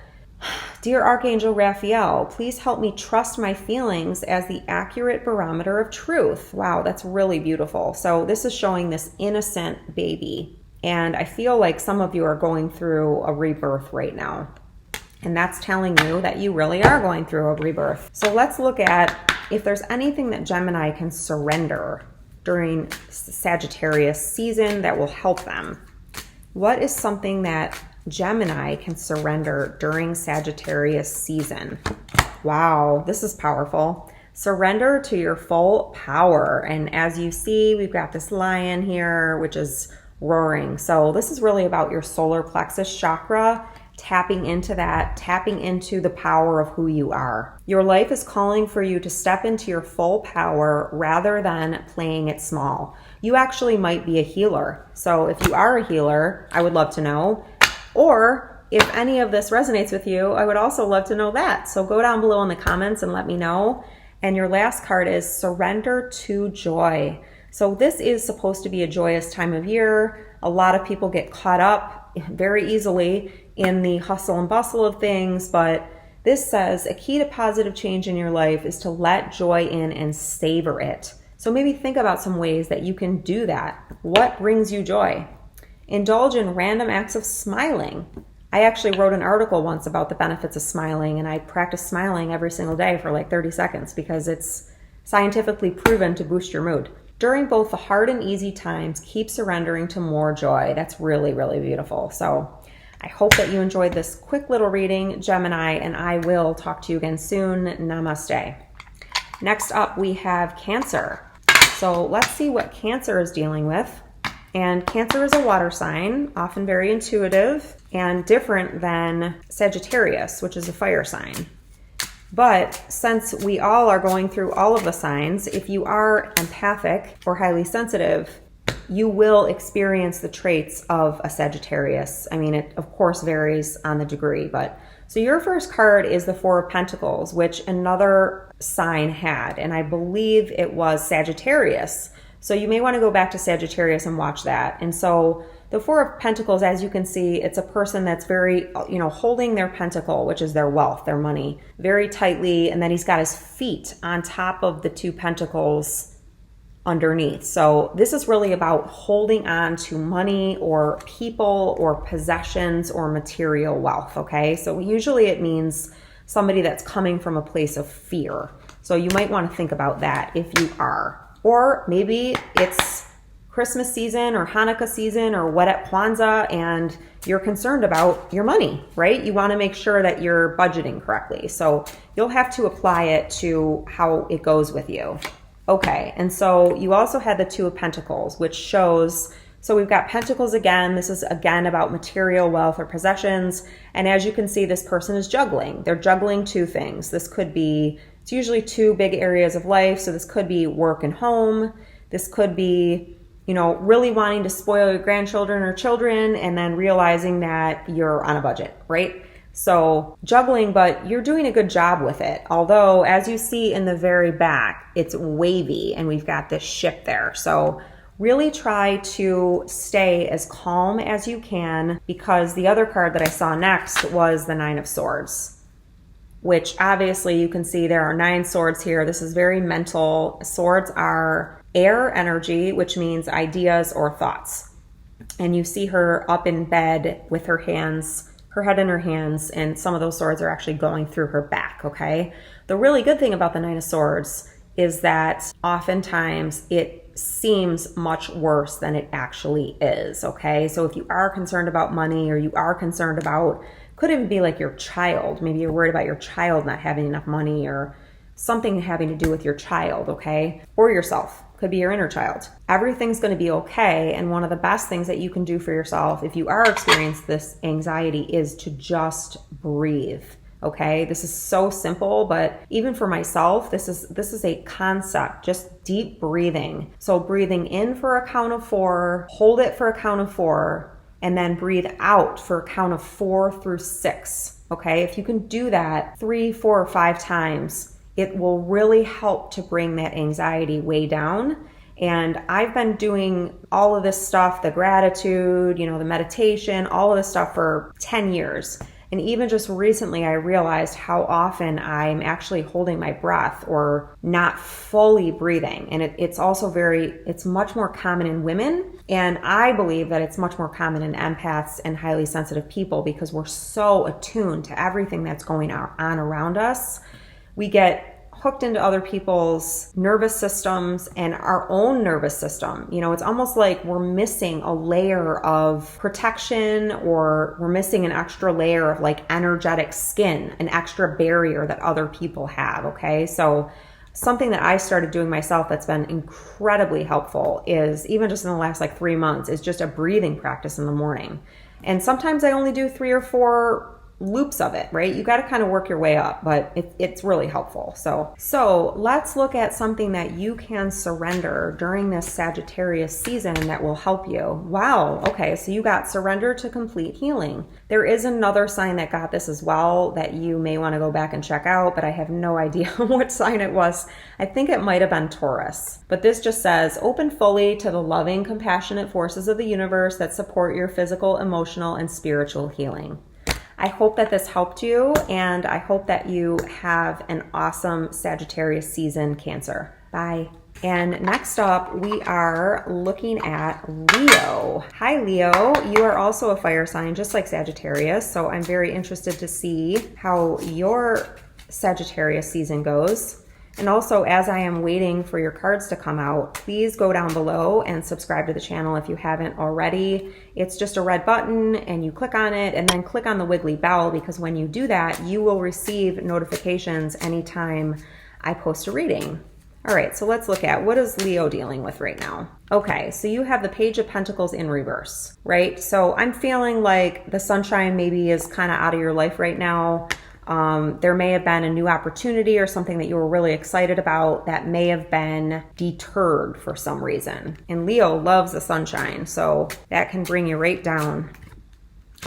Dear Archangel Raphael, please help me trust my feelings as the accurate barometer of truth. Wow, that's really beautiful. So this is showing this innocent baby. And I feel like some of you are going through a rebirth right now. And that's telling you that you really are going through a rebirth. So let's look at if there's anything that Gemini can surrender during Sagittarius season that will help them. What is something that Gemini can surrender during Sagittarius season? Wow, this is powerful. Surrender to your full power. And as you see, we've got this lion here, which is roaring. So this is really about your solar plexus chakra, tapping into that, tapping into the power of who you are. Your life is calling for you to step into your full power rather than playing it small. You actually might be a healer. So if you are a healer, I would love to know. Or if any of this resonates with you, I would also love to know that. So go down below in the comments and let me know. And your last card is Surrender to Joy. So this is supposed to be a joyous time of year. A lot of people get caught up very easily in the hustle and bustle of things, but this says a key to positive change in your life is to let joy in and savor it. So maybe think about some ways that you can do that. What brings you joy? Indulge in random acts of smiling. I actually wrote an article once about the benefits of smiling, and I practice smiling every single day for like 30 seconds because it's scientifically proven to boost your mood. During both the hard and easy times, keep surrendering to more joy. That's really, really beautiful. So I hope that you enjoyed this quick little reading, Gemini, and I will talk to you again soon. Namaste. Next up, we have Cancer. So let's see what Cancer is dealing with. And Cancer is a water sign, often very intuitive and different than Sagittarius, which is a fire sign. But since we all are going through all of the signs, if you are empathic or highly sensitive, you will experience the traits of a Sagittarius. I mean, it of course varies on the degree, but so your first card is the Four of Pentacles, which another sign had, and I believe it was Sagittarius. So you may want to go back to Sagittarius and watch that. And so the Four of Pentacles, as you can see, it's a person that's very, holding their pentacle, which is their wealth, their money, very tightly. And then he's got his feet on top of the two pentacles underneath. So this is really about holding on to money or people or possessions or material wealth, okay? So usually it means somebody that's coming from a place of fear. So you might want to think about that if you are. Or maybe it's Christmas season or Hanukkah season or Kwanzaa and you're concerned about your money, right? You want to make sure that you're budgeting correctly. So you'll have to apply it to how it goes with you. Okay, and so you also had the Two of Pentacles, which shows, so we've got Pentacles again. This is again about material wealth or possessions. And as you can see, this person is juggling. They're juggling two things. This could be, it's usually two big areas of life. So this could be work and home. This could be, really wanting to spoil your grandchildren or children and then realizing that you're on a budget, right? So juggling, but you're doing a good job with it. Although, as you see in the very back, it's wavy and we've got this ship there. So really try to stay as calm as you can, because the other card that I saw next was the Nine of Swords, which obviously you can see there are 9 swords here. This is very mental. Swords are air energy, which means ideas or thoughts. And you see her up in bed with her head in her hands, and some of those swords are actually going through her back, okay? The really good thing about the Nine of Swords is that oftentimes it seems much worse than it actually is, okay? So if you are concerned about money, or you are concerned about, could even be like your child, maybe you're worried about your child not having enough money, or something having to do with your child, okay? Or yourself, could be your inner child. Everything's gonna be okay, and one of the best things that you can do for yourself if you are experiencing this anxiety is to just breathe. Okay, this is so simple, but even for myself, this is a concept, just deep breathing. So breathing in for a count of 4, hold it for a count of 4, and then breathe out for a count of 4 through 6. Okay, if you can do that 3, 4, or 5 times, it will really help to bring that anxiety way down. And I've been doing all of this stuff, the gratitude, the meditation, all of this stuff for 10 years. And even just recently, I realized how often I'm actually holding my breath or not fully breathing. And it's also it's much more common in women. And I believe that it's much more common in empaths and highly sensitive people, because we're so attuned to everything that's going on around us. We get hooked into other people's nervous systems and our own nervous system. It's almost like we're missing a layer of protection, or we're missing an extra layer of like energetic skin, an extra barrier that other people have, okay? So something that I started doing myself that's been incredibly helpful is, even just in the last like 3 months, is just a breathing practice in the morning. And sometimes I only do 3 or 4 loops of it, right? You got to kind of work your way up, but it's really helpful. So let's look at something that you can surrender during this Sagittarius season that will help you. Wow. Okay. So you got surrender to complete healing. There is another sign that got this as well that you may want to go back and check out, but I have no idea what sign it was. I think it might have been Taurus, but this just says, open fully to the loving, compassionate forces of the universe that support your physical, emotional, and spiritual healing. I hope that this helped you, and I hope that you have an awesome Sagittarius season, Cancer. Bye. And next up, we are looking at Leo. Hi, Leo. You are also a fire sign, just like Sagittarius, so I'm very interested to see how your Sagittarius season goes. And also, as I am waiting for your cards to come out, please go down below and subscribe to the channel if you haven't already. It's just a red button, and you click on it, and then click on the wiggly bell, because when you do that, you will receive notifications anytime I post a reading. All right, so let's look at, what is Leo dealing with right now? Okay, so you have the Page of Pentacles in reverse, right? So I'm feeling like the sunshine maybe is kind of out of your life right now. There may have been a new opportunity or something that you were really excited about that may have been deterred for some reason. And Leo loves the sunshine, so that can bring you right down.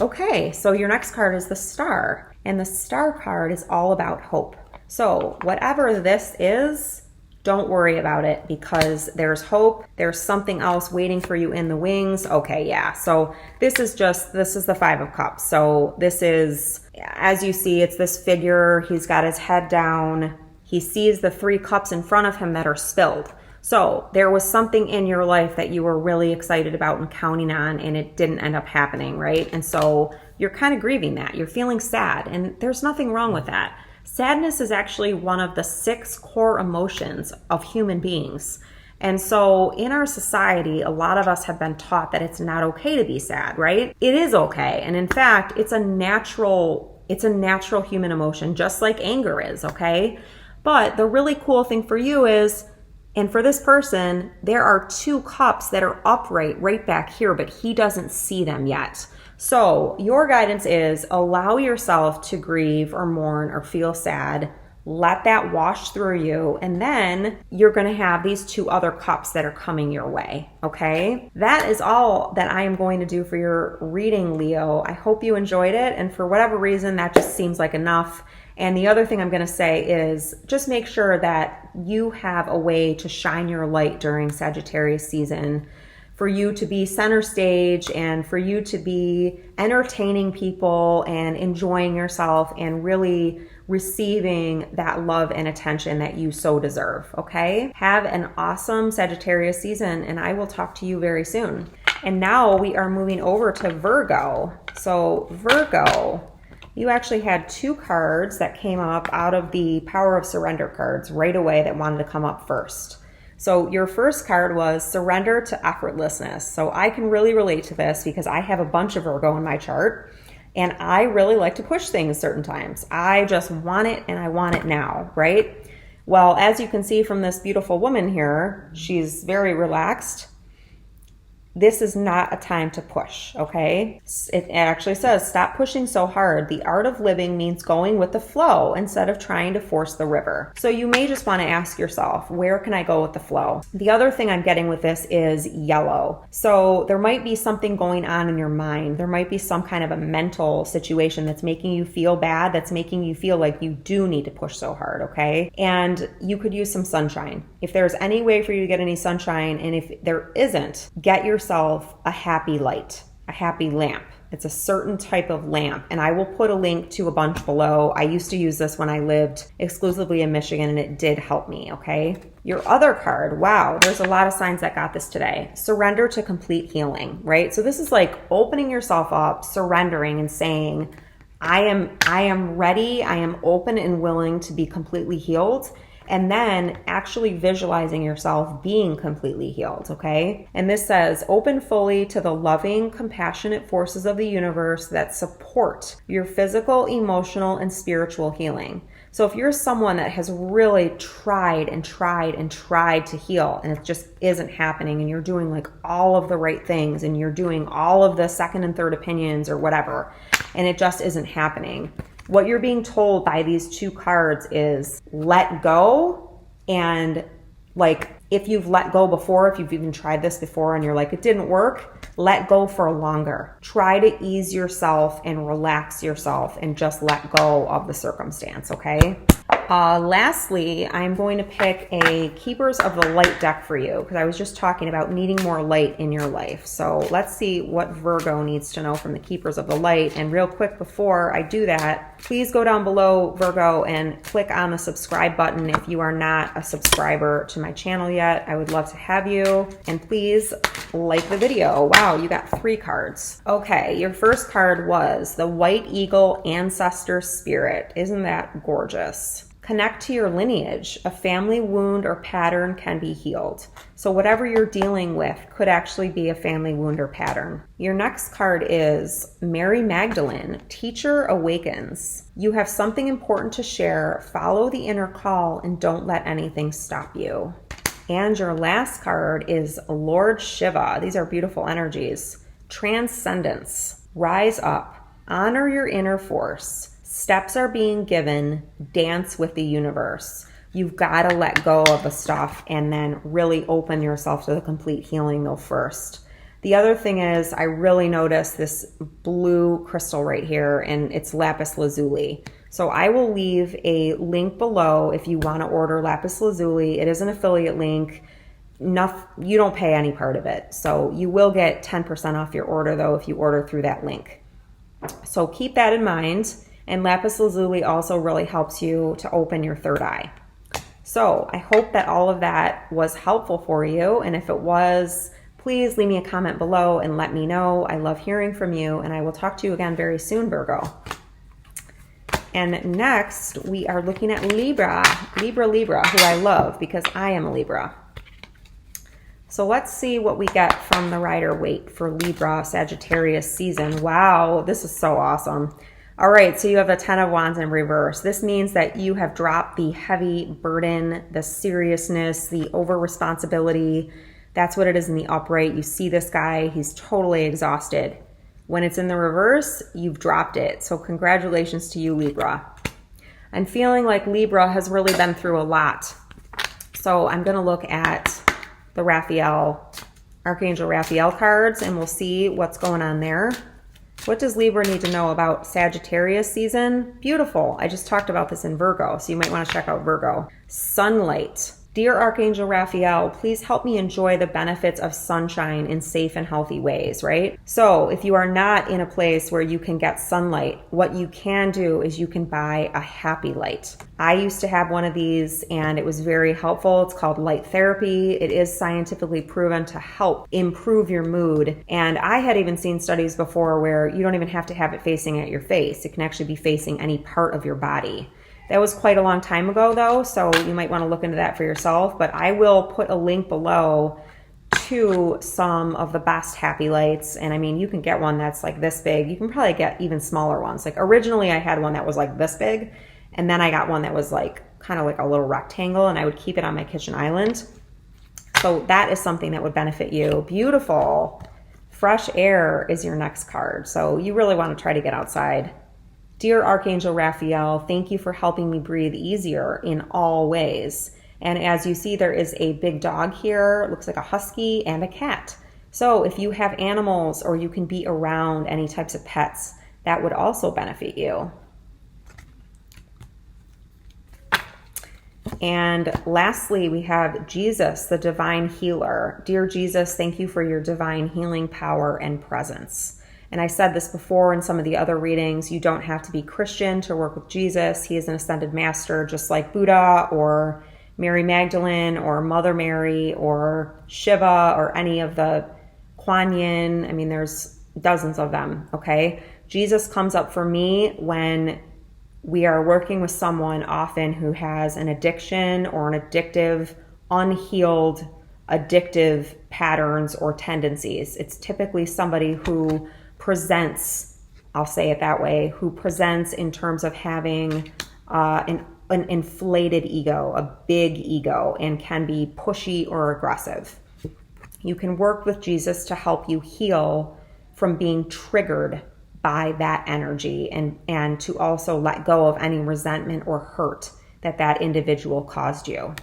Okay, so your next card is the Star, and the Star card is all about hope. So whatever this is, don't worry about it, because there's hope. There's something else waiting for you in the wings. Okay, yeah. So this is the 5 of Cups. So this is, as you see, it's this figure. He's got his head down. He sees the 3 cups in front of him that are spilled. So there was something in your life that you were really excited about and counting on, and it didn't end up happening, right? And so you're kind of grieving that. You're feeling sad, and there's nothing wrong with that. Sadness is actually one of the 6 core emotions of human beings. And so in our society, a lot of us have been taught that it's not okay to be sad, right? It is okay. And in fact, it's a natural human emotion, just like anger is, okay? But the really cool thing for you is, and for this person, there are 2 cups that are upright right back here, but he doesn't see them yet. So your guidance is, allow yourself to grieve or mourn or feel sad. Let that wash through you, and then you're going to have these 2 other cups that are coming your way, okay? That is all that I am going to do for your reading, Leo. I hope you enjoyed it, and for whatever reason, that just seems like enough. And the other thing I'm going to say is, just make sure that you have a way to shine your light during Sagittarius season, for you to be center stage, and for you to be entertaining people and enjoying yourself and really receiving that love and attention that you so deserve, okay? Have an awesome Sagittarius season, and I will talk to you very soon. And now we are moving over to Virgo. So Virgo, You actually had two cards that came up out of the Power of Surrender cards right away that wanted to come up first. So your first card was Surrender to Effortlessness. So I can really relate to this because I have a bunch of Virgo in my chart, and I really like to push things certain times. I just want it, and I want it now, right? Well, as you can see from this beautiful woman here, she's very relaxed. This is not a time to push, okay? It actually says, stop pushing so hard. The art of living means going with the flow instead of trying to force the river. So you may just want to ask yourself, where can I go with the flow? The other thing I'm getting with this is yellow. So there might be something going on in your mind. There might be some kind of a mental situation that's making you feel bad, that's making you feel like you do need to push so hard, okay? And you could use some sunshine. If there's any way for you to get any sunshine, and if there isn't, get yourself a happy light, a happy lamp. It's a certain type of lamp, and I will put a link to a bunch below. I used to use this when I lived exclusively in Michigan, and it did help me, okay? Your other card, wow, there's a lot of signs that got this today. Surrender to complete healing, right? So this is like opening yourself up, surrendering and saying, I am ready, I am open and willing to be completely healed. And then actually visualizing yourself being completely healed, okay? And this says, open fully to the loving, compassionate forces of the universe that support your physical, emotional, and spiritual healing. So if you're someone that has really tried and tried and tried to heal, and it just isn't happening, and you're doing like all of the right things, and you're doing all of the second and third opinions or whatever, and it just isn't happening, what you're being told by these two cards is let go. And like, if you've let go before, if you've even tried this before and you're like, it didn't work, let go for longer. Try to ease yourself and relax yourself and just let go of the circumstance, okay? Lastly, I'm going to pick a Keepers of the Light deck for you because I was just talking about needing more light in your life. So let's see what Virgo needs to know from the Keepers of the Light. And real quick before I do that, please go down below, Virgo, and click on the subscribe button if you are not a subscriber to my channel yet. I would love to have you. And please like the video. Wow, you got 3 cards. Okay, your first card was the White Eagle Ancestor Spirit. Isn't that gorgeous? Connect to your lineage. A family wound or pattern can be healed. So whatever you're dealing with could actually be a family wound or pattern. Your next card is Mary Magdalene, Teacher Awakens. You have something important to share. Follow the inner call and don't let anything stop you. And your last card is Lord Shiva. These are beautiful energies. Transcendence. Rise up. Honor your inner force. Steps are being given. Dance with the universe. You've got to let go of the stuff and then really open yourself to the complete healing though first. The other thing is, I really noticed this blue crystal right here, and it's Lapis Lazuli. So I will leave a link below if you want to order Lapis Lazuli. It is an affiliate link. You don't pay any part of it. So you will get 10% off your order though if you order through that link. So keep that in mind. And Lapis Lazuli also really helps you to open your third eye. So I hope that all of that was helpful for you. And if it was, please leave me a comment below and let me know. I love hearing from you, and I will talk to you again very soon, Virgo. And next we are looking at Libra, who I love because I am a Libra. So let's see what we get from the Rider-Waite for Libra Sagittarius season. Wow, this is so awesome. All right, so you have the 10 of Wands in reverse. This means that you have dropped the heavy burden, the seriousness, the over-responsibility. That's what it is in the upright. You see this guy, he's totally exhausted. When it's in the reverse, you've dropped it. So congratulations to you, Libra. I'm feeling like Libra has really been through a lot. So I'm gonna look at the Raphael, Archangel Raphael cards, and we'll see what's going on there. What does Libra need to know about Sagittarius season? Beautiful. I just talked about this in Virgo, so you might want to check out Virgo. Sunlight. Dear Archangel Raphael, please help me enjoy the benefits of sunshine in safe and healthy ways, right? So if you are not in a place where you can get sunlight, what you can do is you can buy a happy light. I used to have one of these and it was very helpful. It's called light therapy. It is scientifically proven to help improve your mood. And I had even seen studies before where you don't even have to have it facing at your face. It can actually be facing any part of your body. That was quite a long time ago though, so you might want to look into that for yourself, but I will put a link below to some of the best happy lights. And I mean, you can get one that's like this big. You can probably get even smaller ones. Like originally I had one that was like this big, and then I got one that was like kind of like a little rectangle, and I would keep it on my kitchen island. So that is something that would benefit you. Beautiful. Fresh air is your next card. So you really want to try to get outside. Dear Archangel Raphael, thank you for helping me breathe easier in all ways. And as you see, there is a big dog here. It looks like a husky and a cat. So if you have animals or you can be around any types of pets, that would also benefit you. And lastly, we have Jesus, the divine healer. Dear Jesus, thank you for your divine healing power and presence. And I said this before in some of the other readings, you don't have to be Christian to work with Jesus. He is an ascended master, just like Buddha or Mary Magdalene or Mother Mary or Shiva or any of the Kuan Yin. I mean, there's dozens of them, okay? Jesus comes up for me when we are working with someone often who has an addiction or an addictive, unhealed, addictive patterns or tendencies. It's typically somebody who presents, I'll say it that way, who presents in terms of having an inflated ego, a big ego, and can be pushy or aggressive. You can work with Jesus to help you heal from being triggered by that energy and to also let go of any resentment or hurt that that individual caused you.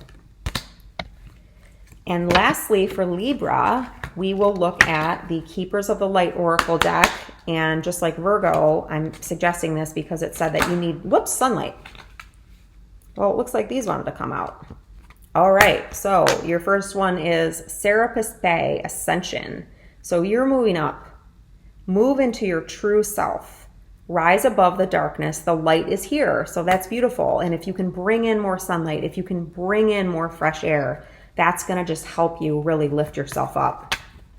And lastly, for Libra, we will look at the Keepers of the Light Oracle deck. And just like Virgo, I'm suggesting this because it said that you need, sunlight. Well, it looks like these wanted to come out. All right, so your first one is Serapis Bay Ascension. So you're moving up. Move into your true self. Rise above the darkness. The light is here, so that's beautiful. And if you can bring in more sunlight, if you can bring in more fresh air, that's going to just help you really lift yourself up.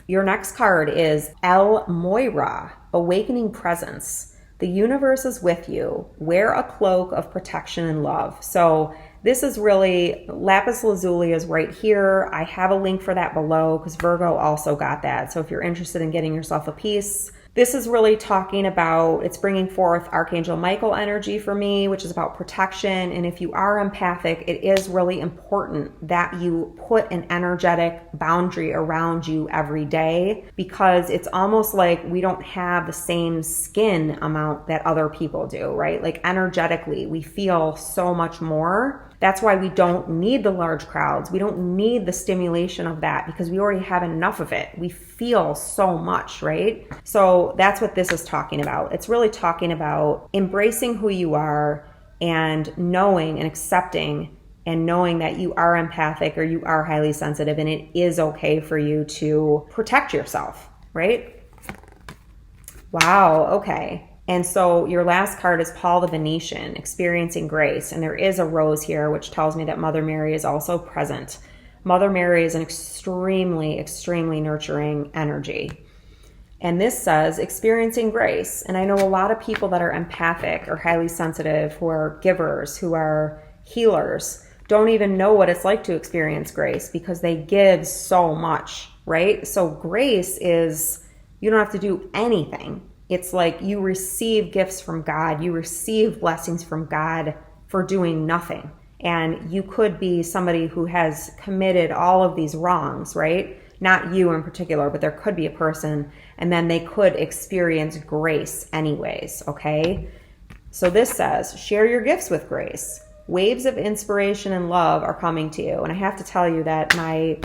Your next card is El Moira, Awakening Presence. The universe is with you. Wear a cloak of protection and love. So this is really, Lapis Lazuli is right here. I have a link for that below because Virgo also got that. So if you're interested in getting yourself a piece, this is really talking about, it's bringing forth Archangel Michael energy for me, which is about protection. And if you are empathic, it is really important that you put an energetic boundary around you every day, because it's almost like we don't have the same skin amount that other people do, right? Like energetically, we feel so much more. That's why we don't need the large crowds. We don't need the stimulation of that because we already have enough of it. We feel so much, right? So that's what this is talking about. It's really talking about embracing who you are and knowing and accepting and knowing that you are empathic or you are highly sensitive, and it is okay for you to protect yourself, right? Wow, okay. And so your last card is Paul the Venetian, Experiencing Grace. And there is a rose here, which tells me that Mother Mary is also present. Mother Mary is an extremely, extremely nurturing energy. And this says Experiencing Grace. And I know a lot of people that are empathic or highly sensitive, who are givers, who are healers, don't even know what it's like to experience grace because they give so much, right? So grace is, you don't have to do anything. It's like you receive gifts from God. You receive blessings from God for doing nothing. And you could be somebody who has committed all of these wrongs, right? Not you in particular, but there could be a person, and then they could experience grace anyways, okay? So this says, share your gifts with grace. Waves of inspiration and love are coming to you. And I have to tell you that my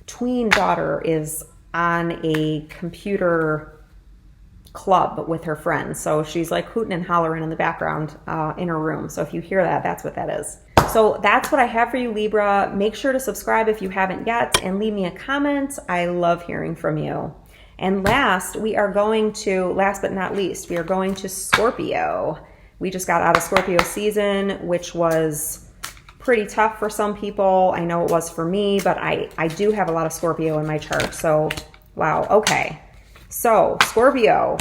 tween daughter is on a computer club with her friends. So she's like hooting and hollering in the background in her room. So if you hear that, that's what that is. So that's what I have for you, Libra. Make sure to subscribe if you haven't yet and leave me a comment. I love hearing from you. And last but not least, we are going to Scorpio. We just got out of Scorpio season, which was pretty tough for some people. I know it was for me, but I do have a lot of Scorpio in my chart. So, wow. Okay. So Scorpio,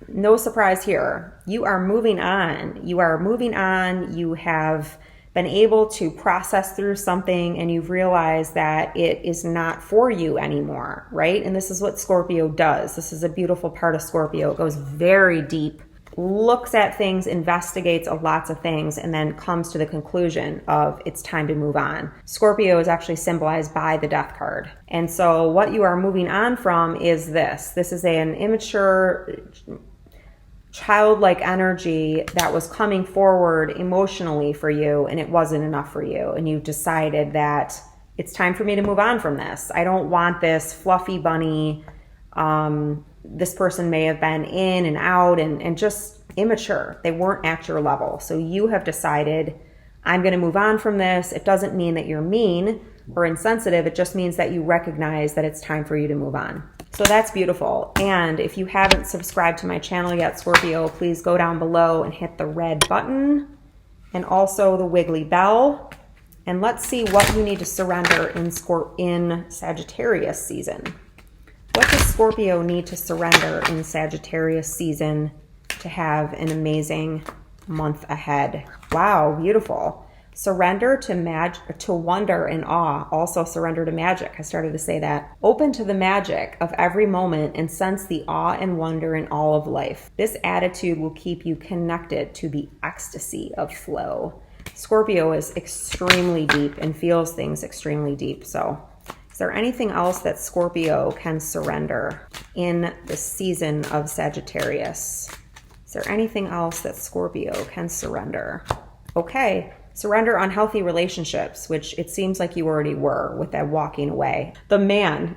no surprise here. You are moving on. You are moving on. You have been able to process through something and you've realized that it is not for you anymore, right? And this is what Scorpio does. This is a beautiful part of Scorpio. It goes very deep, looks at things, investigates lots of things, and then comes to the conclusion of it's time to move on. Scorpio is actually symbolized by the Death card. And so what you are moving on from is this. This is an immature, childlike energy that was coming forward emotionally for you, and it wasn't enough for you. And you decided that it's time for me to move on from this. I don't want this fluffy bunny. This person may have been in and out and just immature. They weren't at your level. So you have decided, I'm going to move on from this. It doesn't mean that you're mean or insensitive. It just means that you recognize that it's time for you to move on. So that's beautiful. And if you haven't subscribed to my channel yet, Scorpio, please go down below and hit the red button and also the wiggly bell. And let's see what you need to surrender in Sagittarius season. What does Scorpio need to surrender in Sagittarius season to have an amazing month ahead? Wow, beautiful. Surrender to wonder and awe. Also surrender to magic. I started to say that. Open to the magic of every moment and sense the awe and wonder in all of life. This attitude will keep you connected to the ecstasy of flow. Scorpio is extremely deep and feels things extremely deep. So is there anything else that Scorpio can surrender in the season of Sagittarius? Is there anything else that Scorpio can surrender? Okay. Surrender unhealthy relationships, which it seems like you already were with that walking away. The man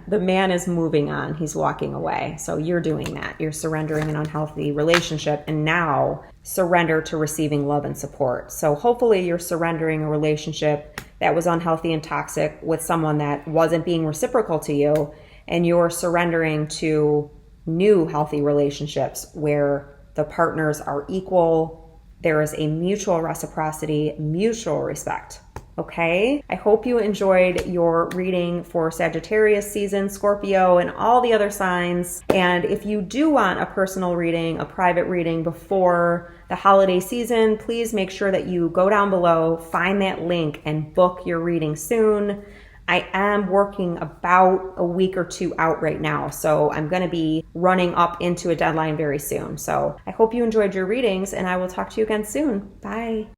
is moving on. He's walking away. So you're doing that. You're surrendering an unhealthy relationship and now surrender to receiving love and support. So hopefully you're surrendering a relationship that was unhealthy and toxic with someone that wasn't being reciprocal to you, and you're surrendering to new healthy relationships where the partners are equal. There is a mutual reciprocity, mutual respect. Okay? I hope you enjoyed your reading for Sagittarius season, Scorpio, and all the other signs. And if you do want a personal reading, a private reading before the holiday season, please make sure that you go down below, find that link, and book your reading soon. I am working about a week or two out right now, so I'm going to be running up into a deadline very soon. So I hope you enjoyed your readings, and I will talk to you again soon. Bye.